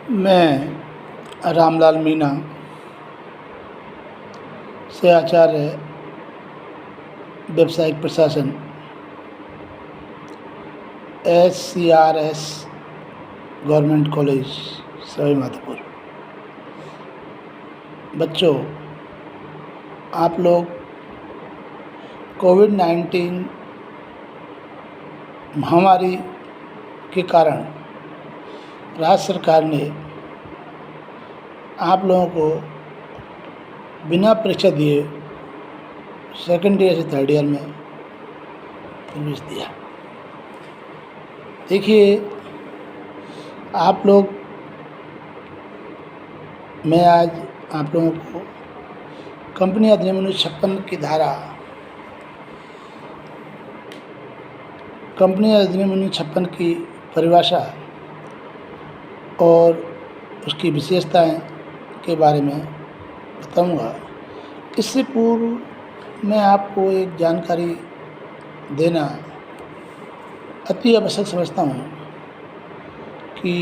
मैं रामलाल मीणा से आचार्य व्यावसायिक प्रशासन SCRS government college Sawai Madhopur. बच्चों, आप लोग कोविड-19 महामारी के कारण राज्य सरकार ने आप लोगों को बिना परीक्षा दिए सेकेंड ईयर से थर्ड ईयर में प्रवेश दिया। देखिए, आप लोग मैं आज आप लोगों को कंपनी अधिनियम 1956 की धारा कंपनी अधिनियम 1956 की परिभाषा और उसकी विशेषताएं के बारे में बताऊंगा। इससे पूर्व मैं आपको एक जानकारी देना अति आवश्यक समझता हूं कि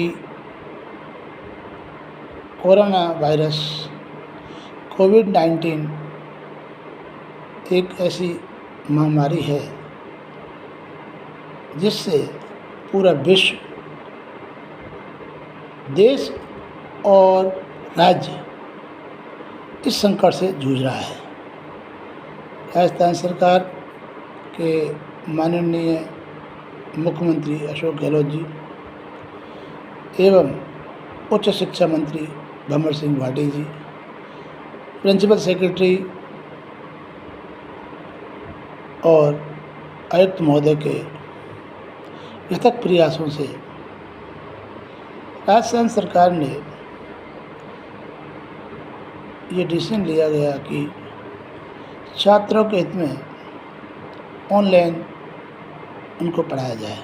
कोरोना वायरस कोविड-19 एक ऐसी महामारी है जिससे पूरा विश्व, देश और राज्य इस संकट से जूझ रहा है। राजस्थान सरकार के माननीय मुख्यमंत्री अशोक गहलोत जी एवं उच्च शिक्षा मंत्री भंवर सिंह भाटी जी, प्रिंसिपल सेक्रेटरी और आयुक्त महोदय के अथक प्रयासों से राजस्थान सरकार ने ये डिसीजन लिया गया कि छात्रों के हित में ऑनलाइन उनको पढ़ाया जाए।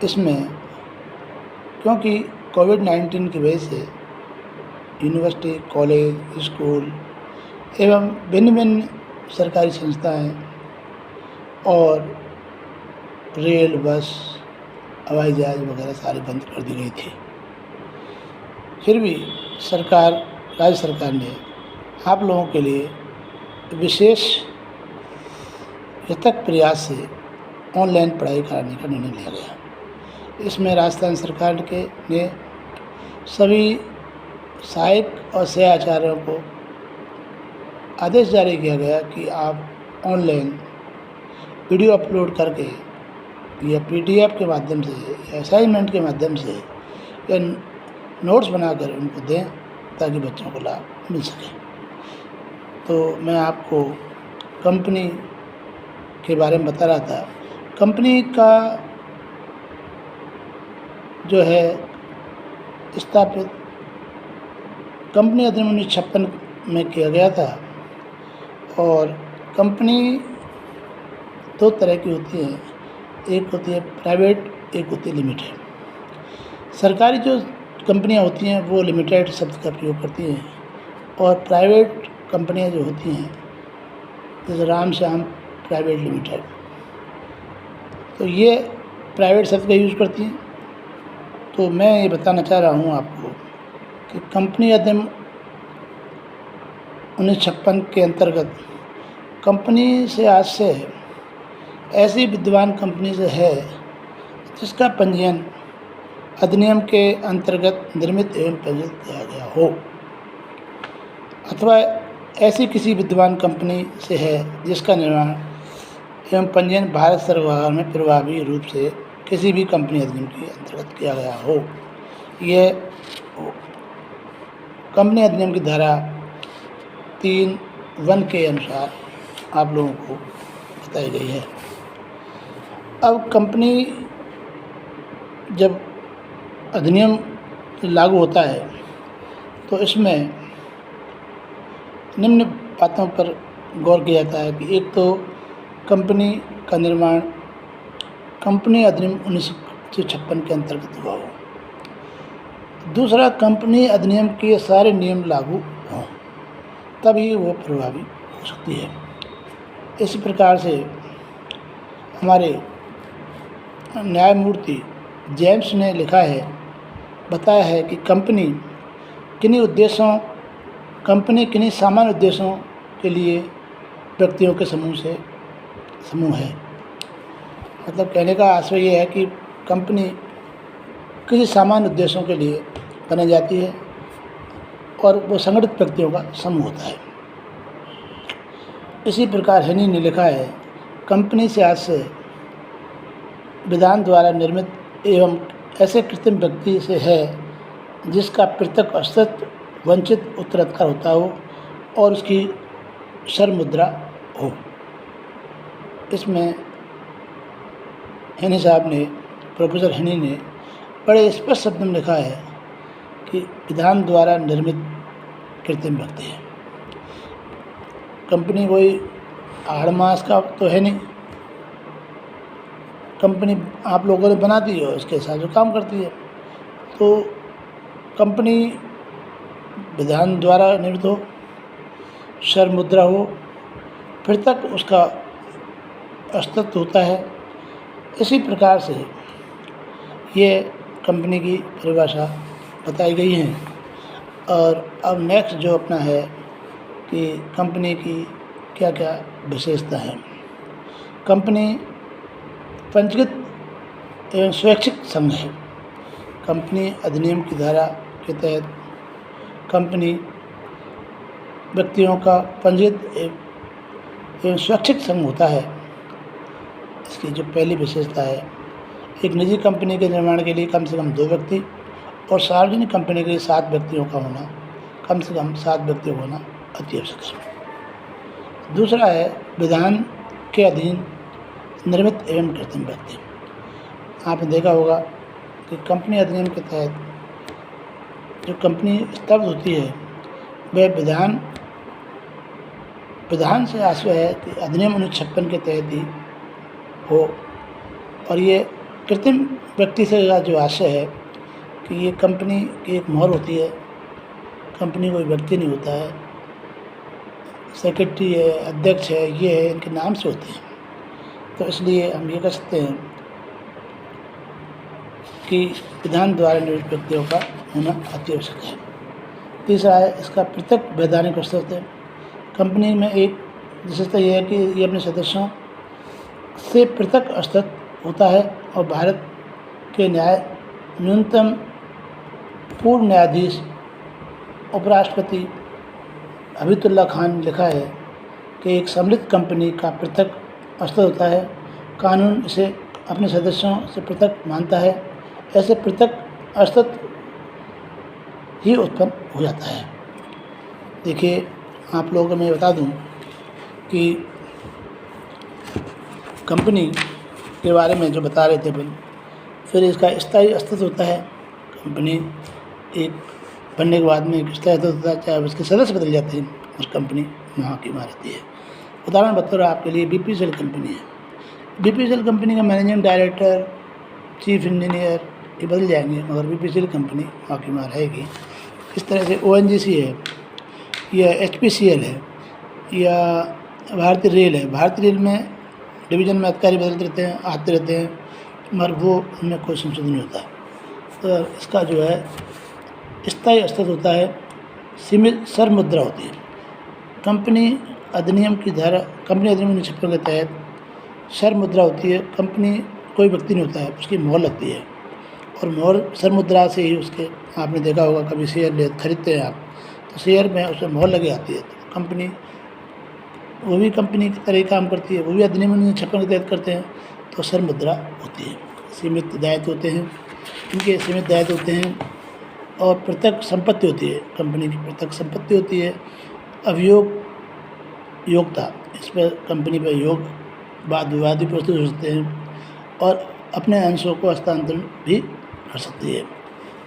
इसमें क्योंकि कोविड-19 की वजह से यूनिवर्सिटी, कॉलेज, स्कूल एवं भिन्न सरकारी संस्थाएं और रेल, बस, हवाई जहाज वगैरह सारी बंद कर दी गई थी। फिर भी राज्य सरकार ने आप लोगों के लिए विशेष अथक प्रयास से ऑनलाइन पढ़ाई कराने का निर्णय लिया गया। इसमें राजस्थान सरकार ने सभी सहायक और सह आचार्यों को आदेश जारी किया गया कि आप ऑनलाइन वीडियो अपलोड करके या PDF के माध्यम से या असाइनमेंट के माध्यम से या नोट्स बनाकर उनको दें ताकि बच्चों को लाभ मिल सके। तो मैं आपको कंपनी के बारे में बता रहा था। कंपनी का जो है स्थापित कंपनी अधिनियम 1956 में किया गया था और कंपनी दो तरह की होती है, एक होती है प्राइवेट, एक होती है लिमिटेड। सरकारी जो कंपनियां होती हैं वो लिमिटेड शब्द का प्रयोग करती हैं और प्राइवेट कंपनियां जो होती हैं जैसे राम श्याम प्राइवेट लिमिटेड, तो ये प्राइवेट शब्द का यूज़ करती हैं। तो मैं ये बताना चाह रहा हूँ आपको कि कंपनी अधिनियम 1956 के अंतर्गत कंपनी से आज से ऐसी विद्यमान कंपनी से है जिसका पंजीयन अधिनियम के अंतर्गत निर्मित एवं पंजीकृत किया गया हो, अथवा ऐसी किसी विद्यमान कंपनी से है जिसका निर्माण एवं पंजीयन भारत सरकार में प्रभावी रूप से किसी भी कंपनी अधिनियम के अंतर्गत किया गया हो। यह कंपनी अधिनियम की धारा 3(1) के अनुसार आप लोगों को बताई गई है। अब कंपनी जब अधिनियम लागू होता है तो इसमें निम्न बातों पर गौर किया जाता है कि एक तो कंपनी का निर्माण कंपनी अधिनियम 1956 के अंतर्गत हुआ हो। दूसरा, कंपनी अधिनियम के सारे नियम लागू हों, तभी वो प्रभावी हो सकती है। इसी प्रकार से हमारे न्यायमूर्ति जेम्स ने लिखा है बताया है कि कंपनी किन्हीं सामान्य उद्देश्यों के लिए व्यक्तियों के समूह है। मतलब कहने का आशय ये है कि कंपनी किसी सामान्य उद्देश्यों के लिए बनाई जाती है और वो संगठित व्यक्तियों का समूह होता है। इसी प्रकार हेनी ने लिखा है, कंपनी से आशय विधान द्वारा निर्मित एवं ऐसे कृत्रिम व्यक्ति से है जिसका पृथक अस्तित्व वंचित उत्तराधिकार होता हो और उसकी सरमुद्रा हो। इसमें हेनी साहब ने, प्रोफेसर हेनी ने बड़े स्पष्ट शब्द में लिखा है कि विधान द्वारा निर्मित कृत्रिम व्यक्ति है। कंपनी कोई आड़ मास का तो है नहीं, कंपनी आप लोगों ने बना दी है, उसके साथ जो काम करती है। तो कंपनी विधान द्वारा निर्मित हो, सरमुद्रा हो, फिर तक उसका अस्तित्व होता है। इसी प्रकार से ये कंपनी की परिभाषा बताई गई है। और अब नेक्स्ट जो अपना है कि कंपनी की क्या क्या विशेषता है। कंपनी पंजीकृत एवं स्वैच्छिक संघ है। कंपनी अधिनियम की धारा के तहत कंपनी व्यक्तियों का पंजीकृत एवं स्वैच्छिक संघ होता है। इसकी जो पहली विशेषता है, एक निजी कंपनी के निर्माण के लिए कम से कम 2 व्यक्ति और सार्वजनिक कंपनी के लिए 7 व्यक्तियों का होना, कम से कम 7 व्यक्तियों का होना अति आवश्यक है। दूसरा है विधान के अधीन निर्मित एवं कृत्रिम व्यक्ति। आपने देखा होगा कि कंपनी अधिनियम के तहत जो कंपनी स्थापित होती है वह विधान से आशय है कि अधिनियम 1956 के तहत ही हो। और ये कृत्रिम व्यक्ति से जो आशय है कि ये कंपनी की एक मोहर होती है, कंपनी कोई व्यक्ति नहीं होता है, सेक्रेटरी है, अध्यक्ष है, ये है, इनके नाम से होते हैं। तो इसलिए हम ये कह सकते हैं कि विधान द्वारा निर्मित व्यक्तियों का होना अति आवश्यक है। तीसरा है इसका पृथक वैधानिक अस्तित्व है। कंपनी में एक विशेषता यह है कि ये अपने सदस्यों से पृथक अस्तित्व होता है और भारत के न्यूनतम पूर्व न्यायाधीश उपराष्ट्रपति हबीबुल्लाह खान ने लिखा है कि एक सम्मिलित कंपनी का पृथक अस्तित्व होता है। कानून इसे अपने सदस्यों से पृथक मानता है। ऐसे पृथक अस्तित्व ही उत्पन्न हो जाता है। देखिए, आप लोगों को मैं बता दूं कि कंपनी के बारे में जो बता रहे थे अपन, फिर इसका स्थायी अस्तित्व होता है। कंपनी एक बनने के बाद में एक स्थायी अस्तित्व होता है, चाहे उसके सदस्य बदल जाते हैं और कंपनी वहाँ की वहाँ रहती है। उदाहरण बता रहा आपके लिए बीपीसीएल कंपनी है। बीपीसीएल कंपनी का मैनेजिंग डायरेक्टर, चीफ इंजीनियर ये बदल जाएंगे मगर बीपीसीएल कंपनी वहाँ की वहाँ रहेगी। इस तरह से ओएनजीसी है या एचपीसीएल है या भारतीय रेल है। भारतीय रेल में डिवीज़न में अधिकारी बदलते रहते हैं, आते रहते हैं, मगर वो उनमें कोई संशोधन नहीं होता। तो इसका जो है स्थायी अस्तित्व होता है, सीमित सरमुद्रा होती है। कंपनी अधिनियम 1956 के तहत सरमुद्रा होती है। कंपनी कोई व्यक्ति नहीं होता है, उसकी मोहर लगती है और मोहर सरमुद्रा से ही उसके, आपने देखा होगा कभी शेयर खरीदते हैं आप तो शेयर में उसमें मोहर लगी आती है। तो कंपनी वो भी कंपनी की तरह ही काम करती है, वो भी अधिनियम 1956 के तहत करते हैं। तो सरमुद्रा होती है, सीमित दायित्व होते हैं, इनके सीमित दायित्व होते हैं और पृथक संपत्ति होती है। कंपनी की पृथक संपत्ति होती है। योग्यता, इस पर कंपनी पर योग वाद विवाद भी प्रस्तुत हो सकते हैं और अपने अंशों को हस्तांतरण भी कर सकती है।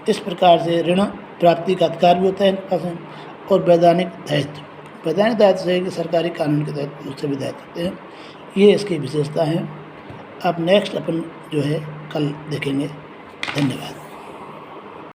इस प्रकार से ऋण प्राप्ति का अधिकार भी होता है इनके पास। और वैधानिक दायित्व से कि सरकारी कानून के तहत उससे भी दायित्व होते हैं। ये इसकी विशेषता हैं। अब नेक्स्ट अपन जो है कल देखेंगे। धन्यवाद।